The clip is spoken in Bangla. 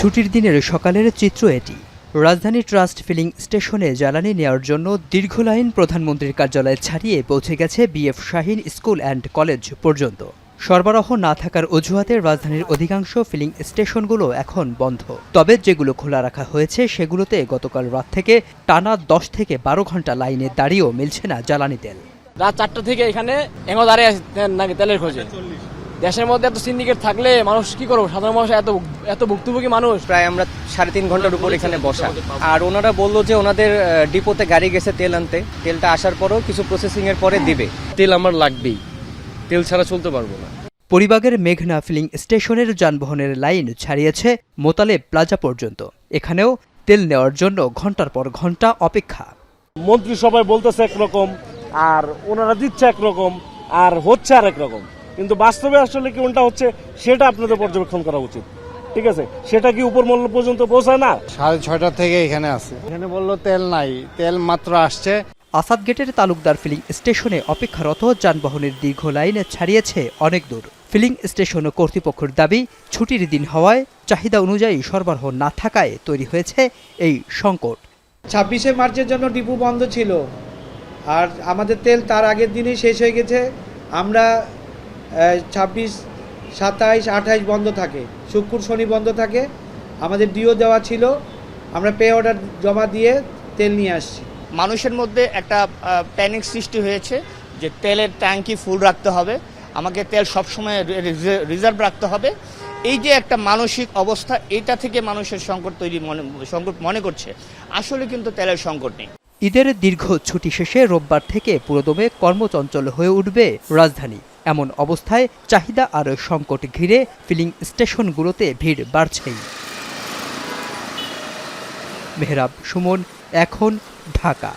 ছুটির দিনের সকালের চিত্র এটি। রাজধানী ট্রাস্ট ফিলিং স্টেশনে জ্বালানি নেওয়ার জন্য দীর্ঘ লাইন প্রধানমন্ত্রীর কার্যালয় ছাড়িয়ে পৌঁছে গেছে BF Shaheen school and college পর্যন্ত। সরবরাহ না থাকার অজুহাতে রাজধানীর অধিকাংশ ফিলিং স্টেশনগুলো এখন বন্ধ। তবে যেগুলো খোলা রাখা হয়েছে সেগুলোতে গতকাল রাত থেকে টানা 10 থেকে 12 ঘন্টা লাইনে দাঁড়িয়েও মিলছে না জ্বালানি তেল। রাত 4টা থেকে এখানে দাঁড়িয়ে আছে নাকি তেলের খোঁজে। দেশের মধ্যে এত সিন্ডিকেট থাকলে মানুষ কি করবো, সাধারণ মানুষ এত ভুক্তভোগী মানুষ। প্রায় আমরা 3.5 ঘন্টার উপর এখানে বসা। আর ওনারা বললো যে ওনাদের ডিপোতে গাড়ি গেছে তেল আনতে, তেলটা আসার পরও কিছু প্রসেসিং এর পরে দিবে। তেল আমার লাগবেই, তেল ছাড়া চলতে পারবো না। পরিবাগের মেঘনা ফিলিং স্টেশনের যানবাহনের লাইন ছাড়িয়েছে মোতালেব প্লাজা পর্যন্ত। এখানেও তেল নেওয়ার জন্য ঘন্টার পর ঘন্টা অপেক্ষা। মন্ত্রিসভায় বলতেছে একরকম, আর ওনারা দিচ্ছে একরকম, আর হচ্ছে আরেক রকম। কিন্তু বাস্তবে আসলে কি কোনটা হচ্ছে সেটা আপনাদের পর্যবেক্ষণ করা উচিত। ঠিক আছে, সেটা কি উপর মহল পর্যন্ত পৌঁছায় না? 6:30 থেকে এখানে আছে, এখানে বললো তেল নাই, তেল মাত্র আসছে। আসাদ গেটের তালুকদার ফিলিং স্টেশনে অপেক্ষারত যানবাহনের দীর্ঘ লাইনে ছাড়িয়েছে অনেক দূর। ফিলিং স্টেশন কর্তৃপক্ষের দাবি, ছুটির দিন হওয়ায় চাহিদা অনুযায়ী সরবরাহ না থাকায় তৈরি হয়েছে এই সংকট। 26শে মার্চের জন্য ডিপো বন্ধ ছিল, আর আমাদের তেল তার আগের দিনই শেষ হয়ে গেছে। আমরা 26, 27, 28 বন্ধ থাকে, শুক্র শনি বন্ধ থাকে। আমাদের ডিও দেওয়া ছিল, আমরা পে অর্ডার জমা দিয়ে তেল নিয়ে আসছি। মানুষের মধ্যে একটা প্যানিক সৃষ্টি হয়েছে যে তেলের ট্যাঙ্কি ফুল রাখতে হবে, আমাকে তেল সবসময় রিজার্ভ রাখতে হবে। এই যে একটা মানসিক অবস্থা, এটা থেকে মানুষের সংকট মনে করছে। আসলে কিন্তু তেলের সংকট নেই। ঈদের দীর্ঘ ছুটি শেষে রোববার থেকে পুরোদমে কর্মচঞ্চল হয়ে উঠবে রাজধানী। এমন অবস্থায় চাহিদা আর সংকট ঘিরে ফিলিং স্টেশনগুলোতে ভিড় বাড়ছেই। মেহরাব সুমন, এখন, ঢাকা।